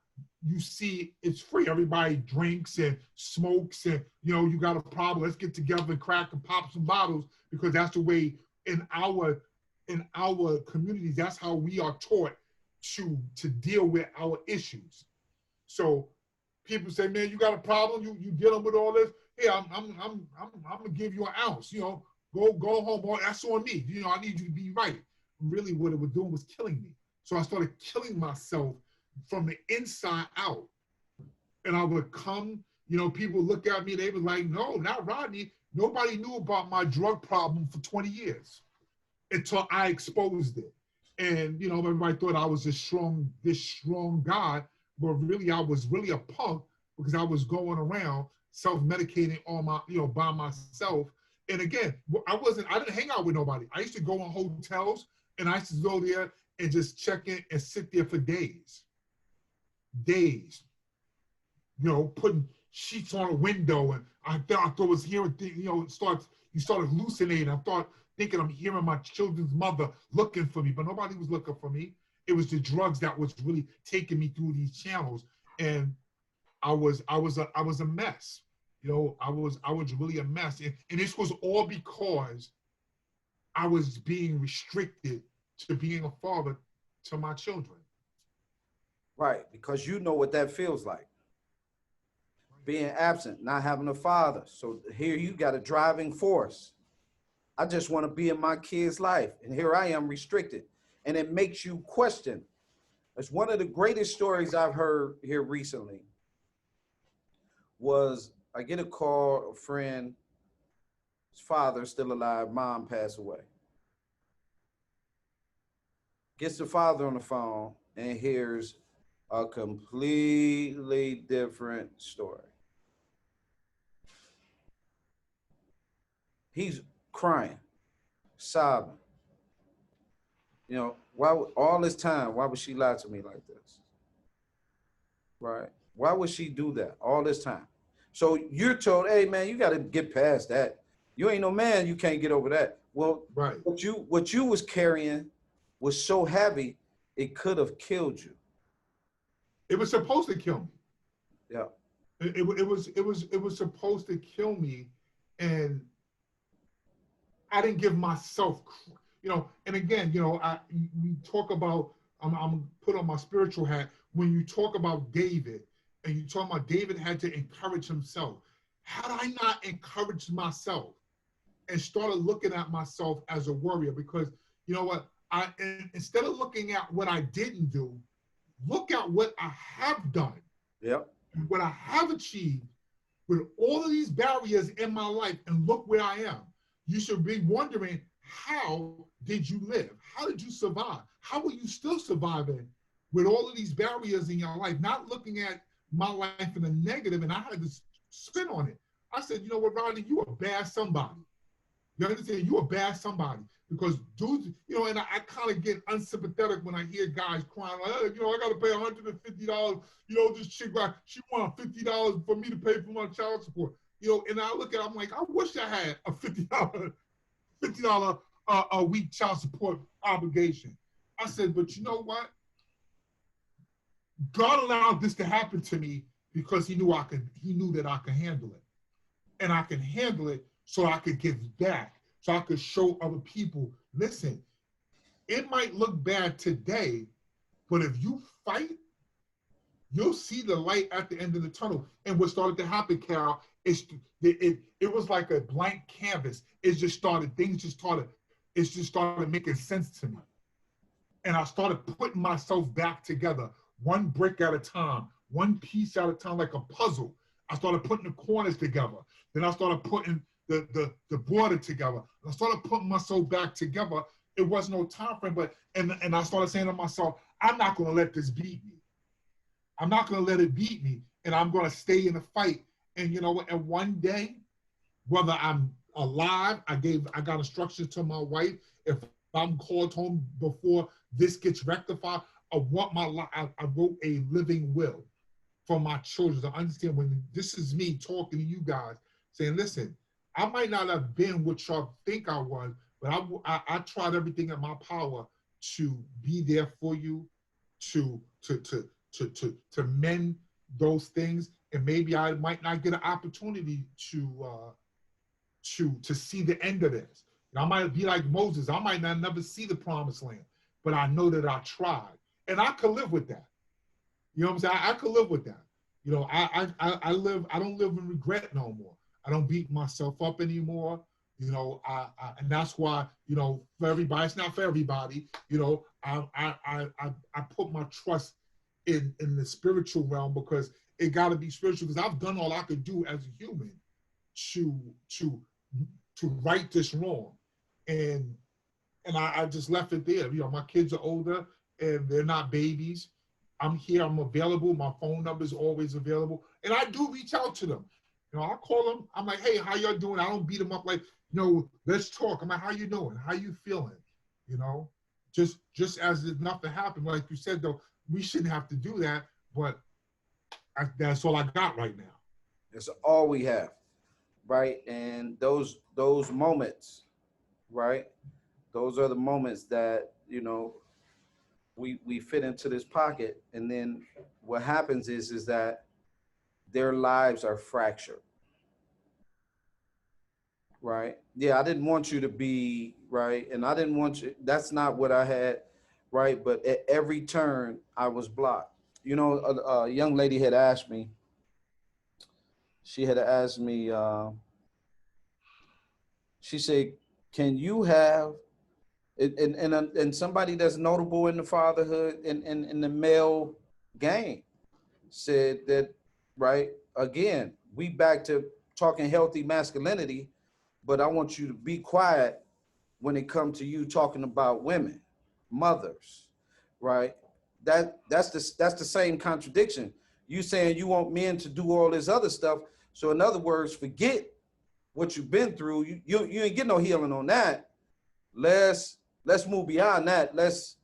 you see it's free. Everybody drinks and smokes and, you got a problem. Let's get together and crack and pop some bottles, because that's the way in our communities, that's how we are taught to deal with our issues. So people say, man, you got a problem? You dealing with all this? Hey, I'm gonna give you an ounce, go home, boy, that's on me. I need you to be right. Really what it was doing was killing me. So I started killing myself from the inside out. And I would come, people look at me, they were like, no, not Rodney. Nobody knew about my drug problem for 20 years until I exposed it. And, everybody thought I was this strong guy, but really I was really a punk, because I was going around self-medicating by myself. And again, I didn't hang out with nobody. I used to go in hotels, and I used to go there and just check in and sit there for days, putting sheets on a window, and I thought I was hearing things, you start hallucinating. I thought thinking I'm hearing my children's mother looking for me, but nobody was looking for me. It was the drugs that was really taking me through these channels, and I was a mess. I was really a mess, and this was all because I was being restricted to being a father to my children. Right, because you know what that feels like. Being absent, not having a father. So here you got a driving force. I just want to be in my kid's life, and here I am restricted. And it makes you question. It's one of the greatest stories I've heard here recently. Was I get a call, a friend, his father still alive, mom passed away. Gets the father on the phone and hears a completely different story. He's crying, sobbing. Why all this time, why would she lie to me like this? Right? Why would she do that all this time? So you're told, hey man, you got to get past that. You ain't no man, you can't get over that. Well, right. What you was carrying was so heavy, it could have killed you. It was supposed to kill me. Yeah. It was supposed to kill me, and I didn't give myself, and again, we talk about, I'm put on my spiritual hat. When you talk about David, and you talk about David had to encourage himself, had I not encouraged myself and started looking at myself as a warrior? Because you know what, instead of looking at what I didn't do, look at what I have done. Yep. What I have achieved with all of these barriers in my life, and look where I am. You should be wondering, how did you live? How did you survive? How are you still surviving with all of these barriers in your life? Not looking at my life in a negative, and I had to spin on it. I said, you know what, Rodney, you a bad somebody. You understand? You a bad somebody. Because dudes, and I kind of get unsympathetic when I hear guys crying, like, hey, I got to pay $150. This chick, she want $50 for me to pay for my child support. And I look at it, I'm like, I wish I had a $50 a week child support obligation. I said, but you know what? God allowed this to happen to me because he knew that I could handle it. And I can handle it so I could give back. So I could show other people, listen, it might look bad today, but if you fight, you'll see the light at the end of the tunnel. And what started to happen, Carol, it was like a blank canvas. Things just started making sense to me. And I started putting myself back together, one brick at a time, one piece at a time, like a puzzle. I started putting the corners together. Then I started putting the border together. I started putting myself back together, it was no time frame. But and I started saying to myself, I'm not going to let this beat me. I'm not going to let it beat me, and I'm going to stay in the fight. And you know what? And one day, whether I'm alive, I got instructions to my wife. If I'm called home before this gets rectified, I want my life. I wrote a living will for my children to understand when this is me talking to you guys, saying, listen, I might not have been what y'all think I was, but I tried everything in my power to be there for you, to mend those things, and maybe I might not get an opportunity to see the end of this. And I might be like Moses. I might not never see the promised land, but I know that I tried, and I could live with that. You know what I'm saying? I could live with that. You know, I don't live in regret no more. I don't beat myself up anymore. You know, and that's why, you know, for everybody, it's not for everybody. You know, I put my trust in the spiritual realm, because it got to be spiritual, because I've done all I could do as a human to right this wrong, and I just left it there. You know, my kids are older and they're not babies. I'm here, I'm available. My phone number is always available, and I do reach out to them. You know, I call them. I'm like, hey, how y'all doing? I don't beat them up like, you know, let's talk. I'm like, how you doing? How you feeling? You know, just as if nothing happened. Like you said, though, we shouldn't have to do that, but that's all I got right now. That's all we have, right? And those moments, right? Those are the moments that, you know, we fit into this pocket, and then what happens is that their lives are fractured, right? Yeah, I didn't want you to be right, and I didn't want you. That's not what I had, right? But at every turn, I was blocked. You know, a young lady had asked me. She had asked me. She said, "Can you have?" And somebody that's notable in the fatherhood in the male game said that, right? Again, we back to talking healthy masculinity, but I want you to be quiet when it comes to you talking about women, mothers, right? That's the same contradiction. You saying you want men to do all this other stuff. So in other words, forget what you've been through. You ain't get no healing on that. Let's move beyond that. Let's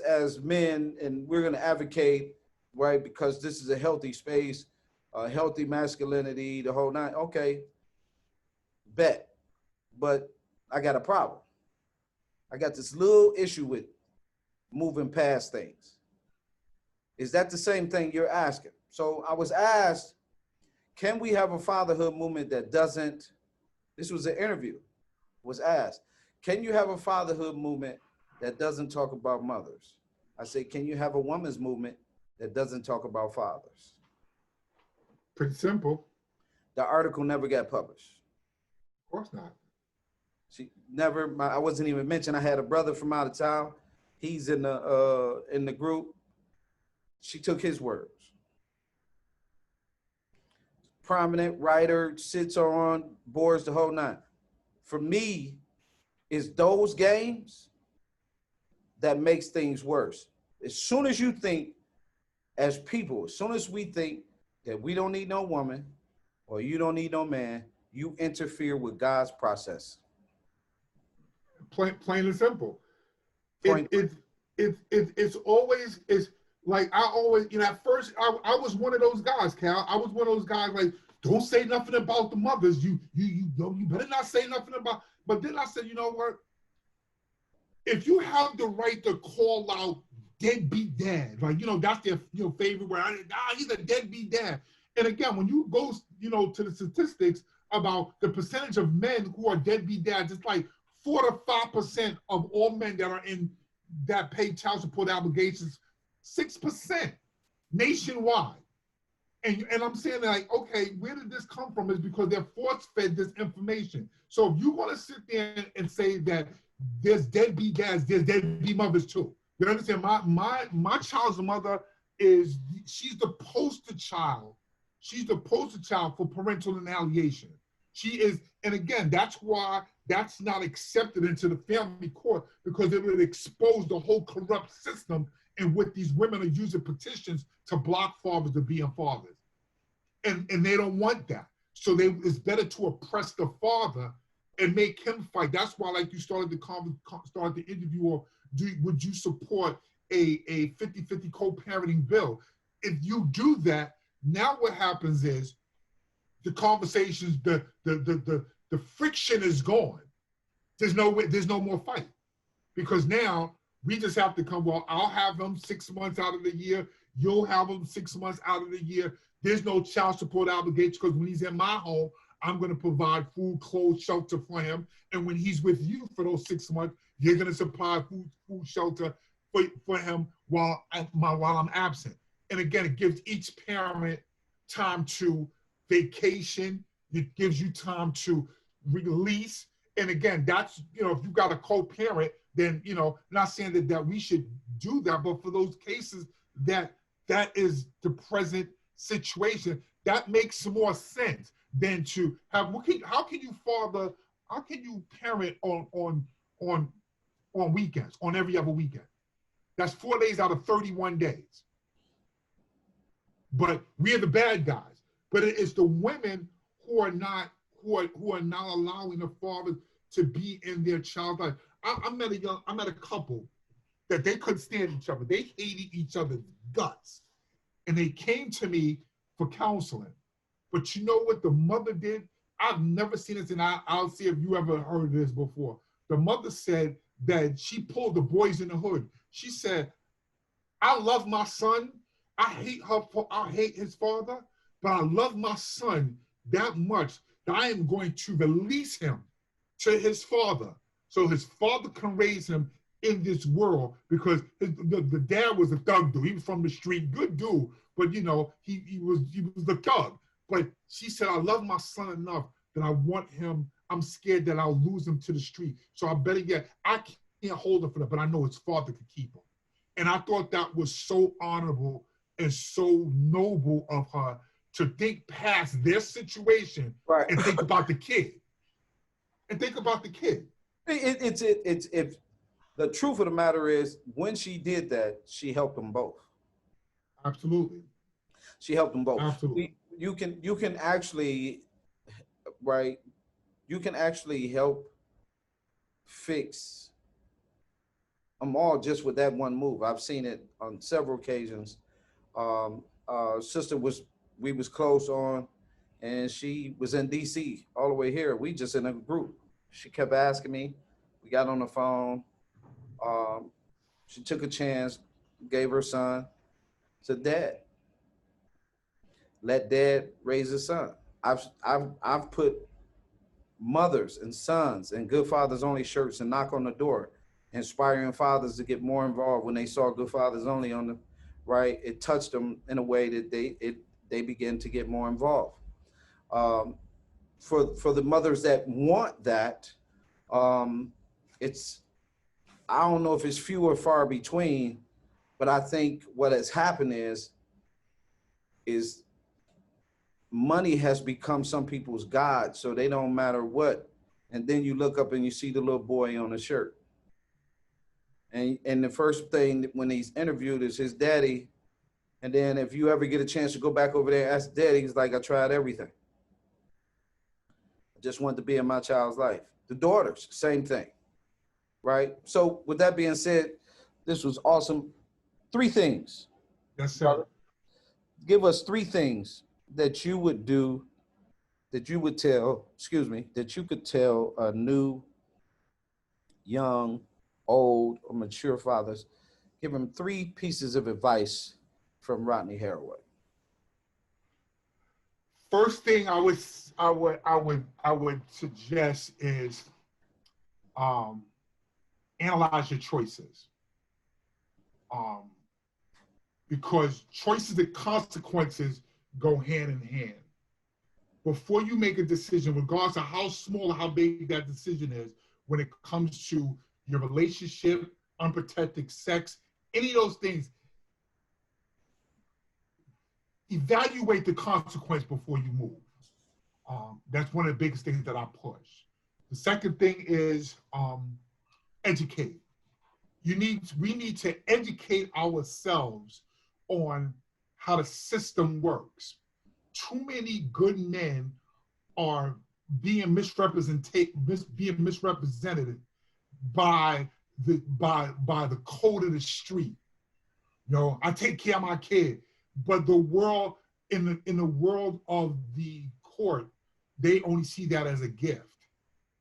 as men, and we're gonna advocate, right? Because this is a healthy space, healthy masculinity, the whole nine. Okay, bet. But I got a problem. I got this little issue with moving past things. Is that the same thing you're asking? So I was asked, can we have a fatherhood movement that doesn't, this was an interview, was asked, can you have a fatherhood movement that doesn't talk about mothers? I said, can you have a women's movement that doesn't talk about fathers? Pretty simple. The article never got published. Of course not. She never, I wasn't even mentioned. I had a brother from out of town. He's in the group. She took his words. Prominent writer, sits on boards, the whole nine. For me, it's those games that makes things worse. As soon as you think, as people, as soon as we think that we don't need no woman or you don't need no man, you interfere with God's process. Plain and simple. It's always, it's like, I always, you know, at first I was one of those guys, Cal. I was one of those guys like, don't say nothing about the mothers. You better not say nothing about. But then I said, you know what? If you have the right to call out deadbeat dad, like, you know, that's their, you know, favorite word. He's a deadbeat dad. And again, when you go, you know, to the statistics about the percentage of men who are deadbeat dads, it's like 4 to 5% of all men that are in that pay child support obligations, 6% nationwide. And I'm saying, like, okay, where did this come from? Is because they're force-fed this information. So if you want to sit there and say that there's deadbeat dads, there's deadbeat mothers too. You understand? My child's mother she's the poster child. She's the poster child for parental annihilation. She is, and again, that's why that's not accepted into the family court because it would expose the whole corrupt system in what these women are using petitions to block fathers from being fathers. And they don't want that. So it's better to oppress the father and make him fight. That's why, like you started the interview, or would you support a 50-50 co-parenting bill? If you do that, now what happens is the conversations, the friction is gone. There's no more fight, because now we just have to come. Well, I'll have him 6 months out of the year. You'll have him 6 months out of the year. There's no child support obligation because when he's in my home, I'm going to provide food, clothes, shelter for him. And when he's with you for those 6 months, you're going to supply food, shelter for him while I'm absent. And again, it gives each parent time to vacation. It gives you time to release. And again, that's, if you got a co-parent, then, not saying that we should do that, but for those cases that is the present situation, that makes more sense than to have. How can you parent on weekends, on every other weekend? That's 4 days out of 31 days. But we are the bad guys. But it's the women who are not allowing the fathers to be in their child's life. I met a couple that they couldn't stand each other. They hated each other's guts. And they came to me for counseling. But you know what the mother did? I've never seen this, and I'll see if you ever heard this before. The mother said that she pulled the boys in the hood. She said, I love my son. I hate his father, but I love my son that much that I am going to release him to his father so his father can raise him in this world, because the dad was a thug dude. He was from the street, good dude, but he was the thug. But she said, I love my son enough that I want him. I'm scared that I'll lose him to the street. So I better I can't hold him for that, but I know his father could keep him. And I thought that was so honorable and so noble of her to think past their situation, right, and think about the kid. It's the truth of the matter is, when she did that, she helped them both. Absolutely. She helped them both. Absolutely. You can actually, right, you can actually help fix them all just with that one move. I've seen it on several occasions. Sister we was close on, and she was in DC all the way here. We just in a group. She kept asking me. We got on the phone. She took a chance, gave her son to dad. Let dad raise his son. I've put mothers and sons in Good Fathers Only shirts and knock on the door, inspiring fathers to get more involved. When they saw Good Fathers Only on the right, it touched them in a way that they began to get more involved. For the mothers that want that, I don't know if it's few or far between, but I think what has happened is money has become some people's God, so they don't matter what. And then you look up and you see the little boy on the shirt. And the first thing when he's interviewed is his daddy. And then if you ever get a chance to go back over there and ask daddy, he's like, I tried everything. I just wanted to be in my child's life. The daughters, same thing, right? So with that being said, this was awesome. 3 things. Yes, sir. Give us 3 things that you would do, that you could tell a new, young, old, or mature fathers. Give them 3 pieces of advice from Rodney Harraway. First thing I would suggest is analyze your choices. Because choices and consequences go hand in hand. Before you make a decision, regardless of how small or how big that decision is, when it comes to your relationship, unprotected sex, any of those things, evaluate the consequence before you move. That's one of the biggest things that I push. The second thing is educate. We need to educate ourselves on how the system works. Too many good men are being misrepresented by the code of the street. You know, I take care of my kid, but the world in the world of the court, they only see that as a gift.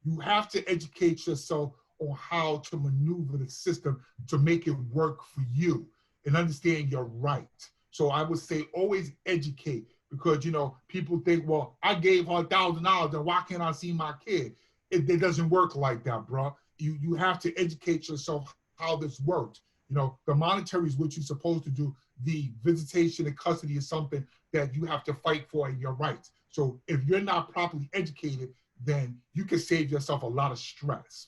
You have to educate yourself on how to maneuver the system to make it work for you and understand your rights. So I would say always educate, because, you know, people think, well, I gave her $1,000 and why can't I see my kid? It doesn't work like that, bro. You have to educate yourself how this works. You know, the monetary is what you're supposed to do. The visitation and custody is something that you have to fight for in your rights. So if you're not properly educated, then you can save yourself a lot of stress.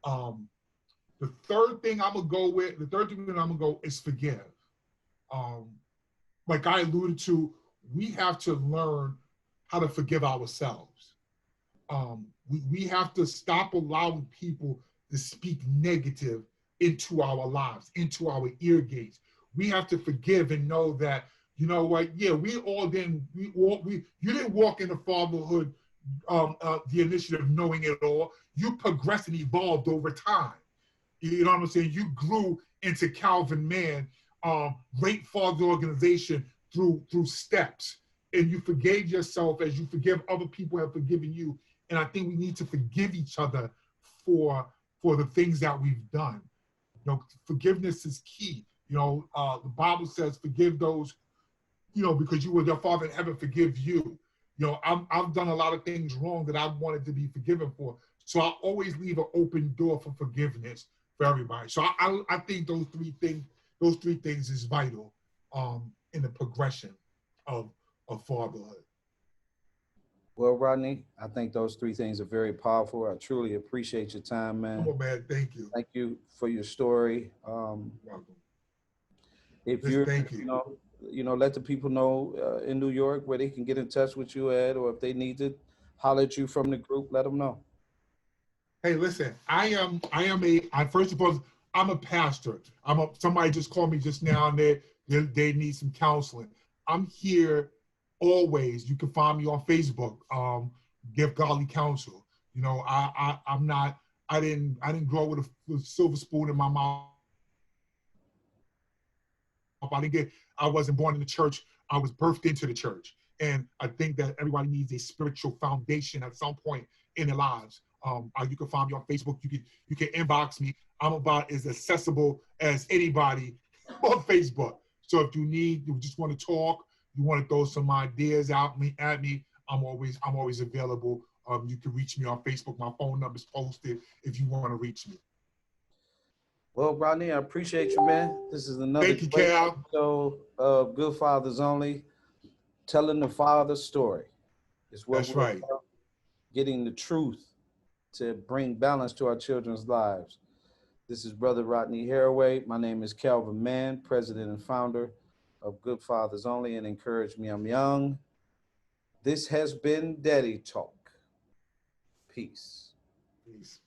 The third thing I'm gonna go is forgive. Like I alluded to, we have to learn how to forgive ourselves. We have to stop allowing people to speak negative into our lives, into our ear gates. We have to forgive and know that, you know what, yeah, you didn't walk into fatherhood, the initiative knowing it all. You progressed and evolved over time. You know what I'm saying? You grew into Calvin Man, Great Father Organization through steps. And you forgave yourself as you forgive other people have forgiven you. And I think we need to forgive each other for the things that we've done. You know, forgiveness is key. You know, the Bible says, forgive those, you know, because you were your Father in heaven, forgive you. You know, I've done a lot of things wrong that I wanted to be forgiven for. So I always leave an open door for forgiveness for everybody. So I think those three things is vital in the progression of fatherhood. Well, Rodney, I think those three things are very powerful. I truly appreciate your time, man. Come on, man. Thank you. Thank you for your story. Welcome. If Yes, you're, thank you. Let the people know in New York where they can get in touch with you at, or if they need to holler at you from the group, let them know. Hey, listen, first of all, I'm a pastor. Somebody just called me just now and they need some counseling. I'm here always. You can find me on Facebook. Give Godly Counsel. You know, I didn't grow with a silver spoon in my mouth. I wasn't born in the church. I was birthed into the church. And I think that everybody needs a spiritual foundation at some point in their lives. You can find me on Facebook. You can inbox me. I'm about as accessible as anybody on Facebook. So if you just want to talk, you want to throw some ideas at me, I'm always available. You can reach me on Facebook. My phone number is posted if you want to reach me. Well, Rodney, I appreciate you, man. This is another Thank you, Cal. episode of Good Fathers Only, telling the father story. It's what That's we're right. about, getting the truth to bring balance to our children's lives. This is Brother Rodney Harraway. My name is Calvin Mann, president and founder of Good Fathers Only, and Encourage Me, I'm Young. This has been Daddy Talk. Peace. Peace.